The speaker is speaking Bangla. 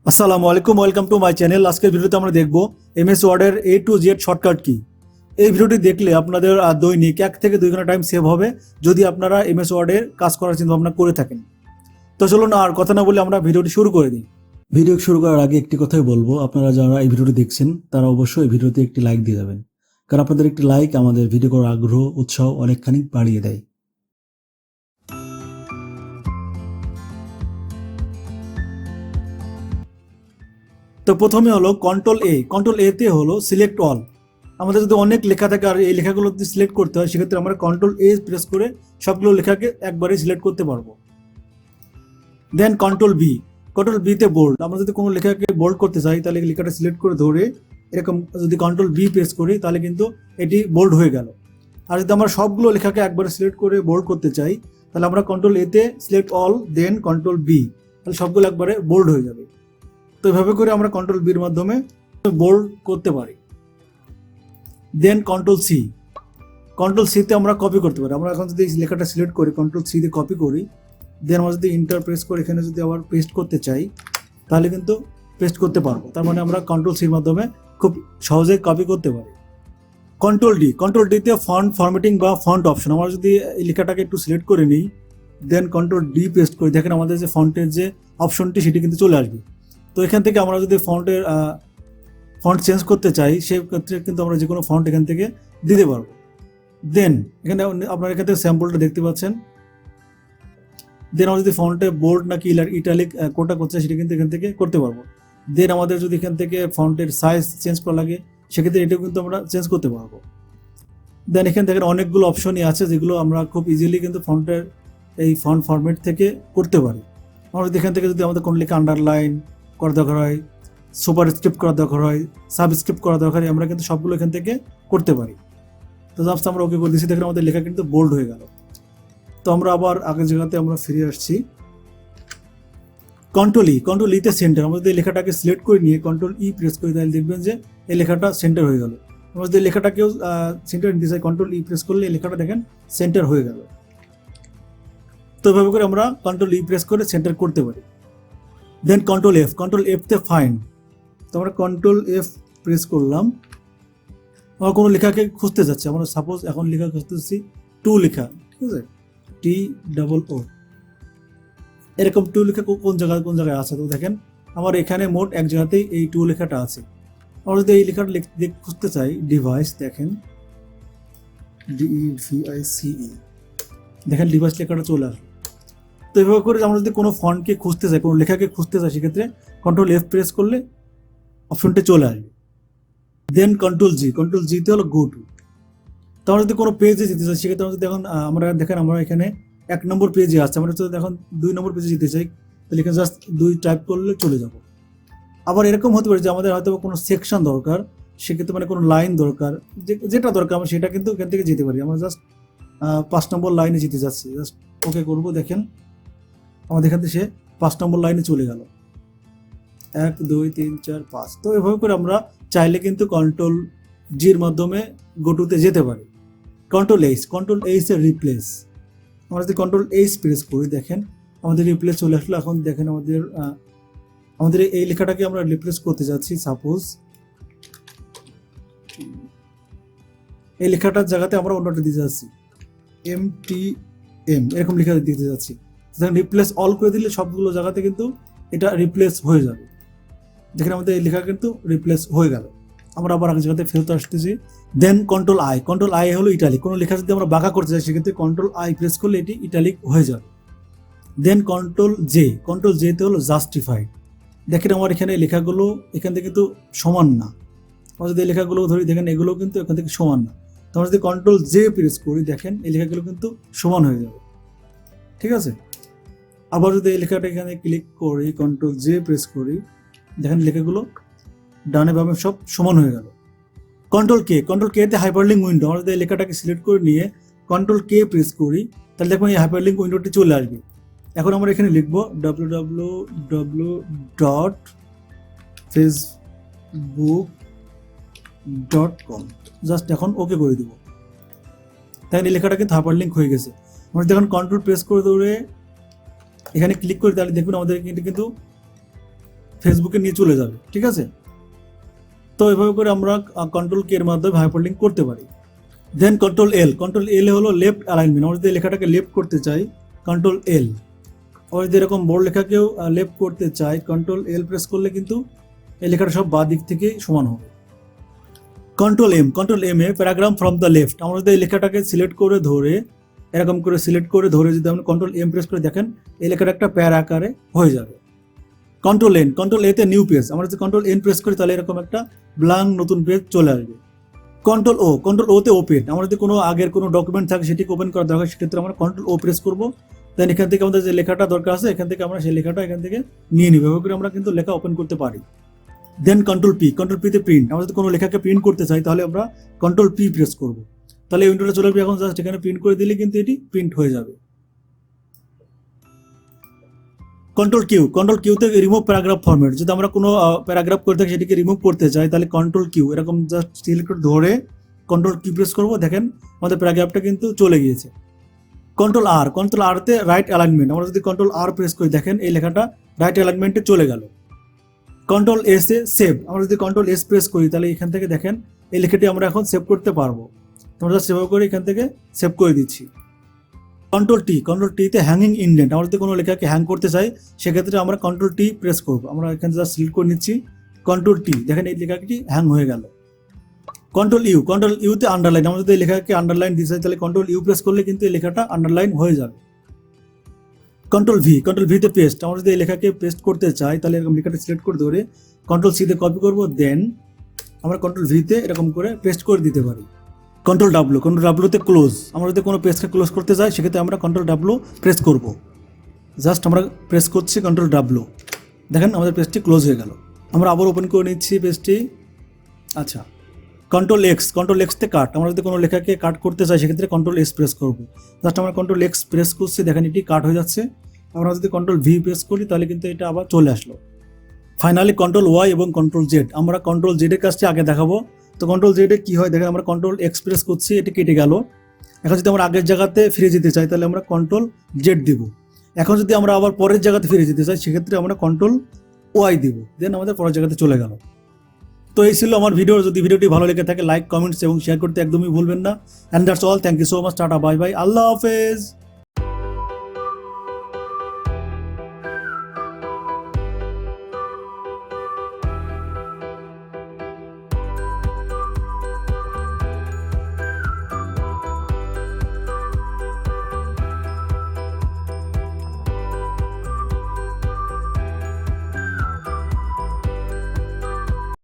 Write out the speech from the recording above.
আসসালামু আলাইকুম, ওয়েলকাম টু মাই চ্যানেল। আজকের ভিডিওতে আমরা দেখব এমএস ওয়ার্ডের A to Z shortcut key. এই ভিডিওটি দেখলে আপনাদের দৈনিক 1 থেকে 2 ঘন্টা টাইম সেভ হবে যদি আপনারা এমএস ওয়ার্ডের কাজ করার চিন্তা ভাবনা করে থাকেন। তো চলুন আর কথা না বলে আমরা ভিডিওটি শুরু করে দিই। ভিডিও শুরু করার আগে একটি কথাই বলবো, আপনারা যারা এই ভিডিওটি দেখছেন তারা অবশ্যই এই ভিডিওতে একটি লাইক দিয়ে যাবেন, কারণ আপনাদের একটি লাইক আমাদের ভিডিও করার আগ্রহ উৎসাহ অনেকখানি বাড়িয়ে দেয়। তো প্রথমে হলো কন্ট্রোল এ তে হলো সিলেক্ট অল। আমাদের যদি অনেক লেখা থাকে আর এই লেখাগুলো যদি সিলেক্ট করতে হয় সেক্ষেত্রে আমরা কন্ট্রোল এ প্রেস করে সবগুলো লেখাকে একবারে সিলেক্ট করতে পারবো। দেন কন্ট্রোল বি তে বোল্ড। আমরা যদি কোনো লেখাকে বোল্ড করতে চাই তাহলে লেখাটা সিলেক্ট করে ধরে এরকম যদি কন্ট্রোল বি প্রেস করি তাহলে কিন্তু এটি বোল্ড হয়ে গেল। আর যদি আমরা সবগুলো লেখাকে একবারে সিলেক্ট করে বোল্ড করতে চাই তাহলে আমরা কন্ট্রোল এ তে সিলেক্ট অল দেন কন্ট্রোল বি, তাহলে সবগুলো একবারে বোল্ড হয়ে যাবে। তো এভাবে করে আমরা কন্ট্রোল বির মাধ্যমে বোল্ড করতে পারি। দেন কন্ট্রোল সি তে আমরা কপি করতে পারি। আমরা এখন যদি লেখাটা সিলেক্ট করি কন্ট্রোল সি দিয়ে কপি করি, দেন আমরা যদি ইন্টার প্রেস করে এখানে যদি আবার পেস্ট করতে চাই তাহলে কিন্তু পেস্ট করতে পারবো। তার মানে আমরা কন্ট্রোল সির মাধ্যমে খুব সহজে কপি করতে পারি। কন্ট্রোল ডি তে ফন্ট ফরম্যাটিং বা ফন্ট অপশন। আমরা যদি এই লেখাটাকে একটু সিলেক্ট করে নিই দেন কন্ট্রোল ডি পেস্ট করি, দেখেন আমাদের যে ফন্টের যে অপশনটি সেটি কিন্তু চলে আসবে। তো এখান থেকে আমরা যদি ফন্ট চেঞ্জ করতে চাই সেক্ষেত্রে কিন্তু আমরা যে কোনো ফন্ট এখান থেকে দিতে পারবো। দেন এখানে আপনারা এখান থেকে স্যাম্পলটা দেখতে পাচ্ছেন। দেন আমরা যদি ফন্টে বোল্ড নাকি ইটালিক কোনটা করতে চাই সেটা কিন্তু এখান থেকে করতে পারবো। দেন আমাদের যদি এখান থেকে ফন্টের সাইজ চেঞ্জ করা লাগে সেক্ষেত্রে এটাও কিন্তু আমরা চেঞ্জ করতে পারবো। দেন এখান থেকে অনেকগুলো অপশনই আছে যেগুলো আমরা খুব ইজিলি কিন্তু ফন্টের এই ফন্ট ফরম্যাট থেকে করতে পারি। আমরা যদি এখান থেকে যদি আমাদের কোনো লেখা আন্ডারলাইন করা দরকার হয়, সুপার স্ক্রিপ্ট করা দরকার হয়, সাবস্ক্রিপ্ট করা দরকার হয়, আমরা কিন্তু সবগুলো এখান থেকে করতে পারি। তো জাস্ট আমরা ওকে করে দিচ্ছি, দেখেন আমাদের লেখা কিন্তু বোল্ড হয়ে গেল। তো আমরা আবার আগের জায়গাতে আমরা ফিরে আসছি। কন্ট্রোল ই তে সেন্টার। আমরা যদি লেখাটাকে সিলেক্ট করে নিয়ে কন্ট্রোল ই প্রেস করি তাহলে দেখবেন যে এই লেখাটা সেন্টার হয়ে গেল। আমরা যদি লেখাটাকেও সেন্টার নিতে চাই কন্ট্রোল ই প্রেস করলে এই লেখাটা দেখেন সেন্টার হয়ে গেল। তো এভাবে করে আমরা কন্ট্রোল ই প্রেস করে সেন্টার করতে পারি। দেন কন্ট্রোল এফ তে ফাইন্ড। তো আমরা কন্ট্রোল এফ প্রেস করলাম, আমরা কোনো লেখাকে খুঁজতে যাচ্ছি। আমরা সাপোজ এখন লেখা খুঁজতেছি টু লেখা, ঠিক আছে, TOO এরকম টু লেখা কোন জায়গায় আছে। তো দেখেন আমার এখানে মোট এক জায়গাতেই এই টু লেখাটা আছে। আমরা যদি এই লেখাটা খুঁজতে চাই ডিভাইস, দেখেন DEVICE, দেখেন ডিভাইস লেখাটা চলে আসবে। তো এভাবে করে আমরা যদি কোনো ফন্টকে খুঁজতে চাই, কোনো লেখাকে খুঁজতে চাই সেক্ষেত্রে কন্ট্রোল এফ প্রেস করলে অপশনটি চলে আসবে। দেন কন্ট্রোল জি তে হলো গো টু। তো আমরা যদি কোনো পেজে যেতে চাই সেক্ষেত্রে আমরা যদি এখন আমরা এখানে 1 নম্বর পেজে আছে, আমরা যদি এখন 2 নম্বর পেজে যেতে চাই তাহলে এখানে জাস্ট 2 টাইপ করলে চলে যাব। আবার এরকম হতে পারে যে আমাদের হয়তো কোনো সেকশন দরকার, সেক্ষেত্রে মানে কোনো লাইন দরকার, যেটা দরকার আমরা সেটা কিন্তু এখান থেকে যেতে পারি। আমরা জাস্ট 5 নম্বর লাইনে যেতে যাচ্ছি, জাস্ট ওকে করবো, দেখেন আমাদের এখান থেকে সে 5 নম্বর লাইনে চলে গেল। 1 2 3 4 5। তো এভাবে করে আমরা চাইলে কিন্তু কন্ট্রোল জির মাধ্যমে গোটুতে যেতে পারি। কন্ট্রোল এইচ এর রিপ্লেস। আমরা যদি কন্ট্রোল এইচ প্রেস করি দেখেন আমাদের রিপ্লেস চলে আসলো। এখন দেখেন আমাদের এই লেখাটাকে আমরা রিপ্লেস করতে যাচ্ছি। সাপোজ এই লেখাটার জায়গাতে আমরা অন্যটা দিতে যাচ্ছি MTM, এরকম লেখা দিতে যাচ্ছি। রিপ্লেস অল করে দিলে সবগুলো জায়গাতে কিন্তু এটা রিপ্লেস হয়ে যাবে। দেখেন আমাদের এই লেখা কিন্তু রিপ্লেস হয়ে গেল। আমরা আবার আগের জায়গাতে ফেরত আসতেছি। দেন কন্ট্রোল আই হলো ইটালিক। কোনো লেখা যদি আমরা বাঁকা করতে চাই সেক্ষেত্রে কন্ট্রোল আই প্রেস করলে এটি ইটালিক হয়ে যাবে। দেন কন্ট্রোল জে তে হলো জাস্টিফাইড। দেখেন আমার এখানে লেখাগুলো এখান থেকে কিন্তু সমান না। আমরা যদি এই লেখাগুলো ধরি দেখেন এগুলো কিন্তু এখান থেকে সমান না। তো আমরা যদি কন্ট্রোল জে প্রেস করি দেখেন এই লেখাগুলো কিন্তু সমান হয়ে যাবে, ঠিক আছে। আবার যদি এই লেখাটা এখানে ক্লিক করি কন্ট্রোল জে প্রেস করি দেখেন লেখাগুলো ডানে বামে সব সমান হয়ে গেল। কন্ট্রোল কে তে হাইপারলিঙ্ক উইন্ডো। আমরা যদি এই লেখাটাকে সিলেক্ট করে নিয়ে কন্ট্রোল কে প্রেস করি তাহলে দেখুন এই হাইপারলিঙ্ক উইন্ডোটি চলে আসবে। এখন আমরা এখানে লিখবো www.facebook.com, জাস্ট এখন ওকে করে দিব। তাই এই লেখাটা কিন্তু হাইপারলিঙ্ক হয়ে গেছে। আমরা যখন কন্ট্রোল প্রেস করে ধরে এখানে ক্লিক করি তাহলে দেখুন আমাদের কিন্তু ফেসবুকে নিয়ে চলে যাবে, ঠিক আছে। তো এভাবে করে আমরা কন্ট্রোল কে এর মাধ্যমে হাইপারলিঙ্ক করতে পারি। দেন কন্ট্রোল এল হলো লেফট অ্যালাইনমেন্ট। আমরা যদি লেখাটাকে লেফট করতে চাই কন্ট্রোল এল, আমরা যদি এরকম বড় লেখাকেও লেফট করতে চাই কন্ট্রোল এল প্রেস করলে কিন্তু এই লেখাটা সব বাঁ দিক থেকে সমান হবে। Control M A paragraph from the left. আমরা যদি এই লেখাটাকে সিলেক্ট করে ধরে এরকম করে সিলেক্ট করে ধরে যদি আমরা কন্ট্রোল এম প্রেস করে দেখেন এই লেখাটা একটা প্যারা আকারে হয়ে যাবে। কন্ট্রোল এ তে নিউ পেজ। আমরা যদি কন্ট্রোল এন প্রেস করি তাহলে এরকম একটা ব্ল্যাঙ্ক নতুন পেজ চলে আসবে। কন্ট্রোল ও তে ওপেন। আমরা যদি কোনো আগের কোনো ডকুমেন্ট থাকে সেটিকে ওপেন করা দরকার, সেক্ষেত্রে আমরা কন্ট্রোল ও প্রেস করবো। দেন এখান থেকে আমাদের যে লেখাটা দরকার আছে এখান থেকে আমরা সেই লেখাটা এখান থেকে নিয়ে নিব। এভাবে করে আমরা কিন্তু লেখা ওপেন করতে পারি। দেন কন্ট্রোল পি তে প্রিন্ট। আমরা যদি কোনো লেখাকে প্রিন্ট করতে চাই তাহলে আমরা কন্ট্রোল পি প্রেস করব, তাহলে এই উইন্ডোটা চলে আসবে। এখন জাস্ট এখানে প্রিন্ট করে দিলে কিন্তু এটি প্রিন্ট হয়ে যাবে। কন্ট্রোল কিউ তে রিমুভ প্যারাগ্রাফ ফরম্যাট। যদি আমরা কোনো প্যারাগ্রাফ করে থাকি সেটিকে রিমুভ করতে চাই তাহলে কন্ট্রোল কিউ এরকম জাস্ট সিলেক্ট করে ধরে কন্ট্রোল কি প্রেস করবো, দেখেন আমাদের প্যারাগ্রাফটা কিন্তু চলে গিয়েছে। কন্ট্রোল আর তে রাইট অ্যালাইনমেন্ট। আমরা যদি কন্ট্রোল আর প্রেস করি দেখেন এই লেখাটা রাইট অ্যালাইনমেন্টে চলে গেল। Control S A save. আমরা যদি কন্ট্রোল এস প্রেস করি তাহলে এখান থেকে দেখেন এই লেখাটি আমরা এখন সেভ করতে পারবো। আমরা সেভ করে এখান থেকে সেভ করে দিচ্ছি। কন্ট্রোল টি তে হ্যাঙ্গিং ইনডেন্ট। আমরা যদি কোনো লেখাকে হ্যাং করতে চাই সেক্ষেত্রে আমরা কন্ট্রোল টি প্রেস করবো। আমরা এখানে জাস্ট সিলেক্ট করে নিচ্ছি কন্ট্রোল টি, দেখেন এই লেখাটি হ্যাং হয়ে গেল। কন্ট্রোল ইউ তে আন্ডারলাইন। আমরা যদি এই লেখাকে আন্ডারলাইন দিতে চাই তাহলে কন্ট্রোল ইউ প্রেস করলে কিন্তু এই লেখাটা আন্ডারলাইন হয়ে যাবে। কন্ট্রোল ভি তে পেস্ট। আমরা যদি এই লেখাকে পেস্ট করতে চাই তাহলে এরকম লেখাটা সিলেক্ট করে ধরে কন্ট্রোল সি তে কপি করবো, দেন আমরা কন্ট্রোল ভি তে এরকম করে পেস্ট করে দিতে পারি। কন্ট্রোল ডাব্লু তে ক্লোজ। আমরা যদি কোনো পেজকে ক্লোজ করতে চাই সেক্ষেত্রে আমরা কন্ট্রোল ডাব্লু প্রেস করব। জাস্ট আমরা প্রেস করছি কন্ট্রোল ডাব্লু, দেখেন আমাদের পেজটি ক্লোজ হয়ে গেল। আমরা আবার ওপেন করে নিচ্ছি পেজটি। আচ্ছা, কন্ট্রোল এক্স তে কাট। আমরা যদি কোনো লেখাকে কাট করতে চাই সেক্ষেত্রে কন্ট্রোল এক্স প্রেস করব। জাস্ট আমরা কন্ট্রোল এক্স প্রেস করছি, দেখেন এটি কাট হয়ে যাচ্ছে। আমরা যদি কন্ট্রোল ভি প্রেস করি তাহলে কিন্তু এটা আবার চলে আসলো। ফাইনালি কন্ট্রোল ওয়াই এবং কন্ট্রোল জেড। আমরা কন্ট্রোল জেড এর কাজটি আগে দেখাবো। তো কন্ট্রোল জেড এ কি হয় দেখেন, আমরা কন্ট্রোল এক্স প্রেস করছি, এটি কেটে গেল। এখন যদি আমরা আগের জায়গাতে ফিরে যেতে চাই তাহলে আমরা কন্ট্রোল জেড দিব। এখন যদি আমরা আবার পরের জায়গাতে ফিরে যেতে চাই সেক্ষেত্রে আমরা কন্ট্রোল ওয়াই দিব, দেন আমাদের পরের জায়গাতে চলে গেল। তো এই ছিল আমার ভিডিও। যদি ভিডিওটি ভালো লেগে থাকে লাইক, কমেন্টস এবং শেয়ার করতে একদমই ভুলবেন না। And that's all. Thank you so much. Tata, bye bye, আল্লাহ হাফেজ।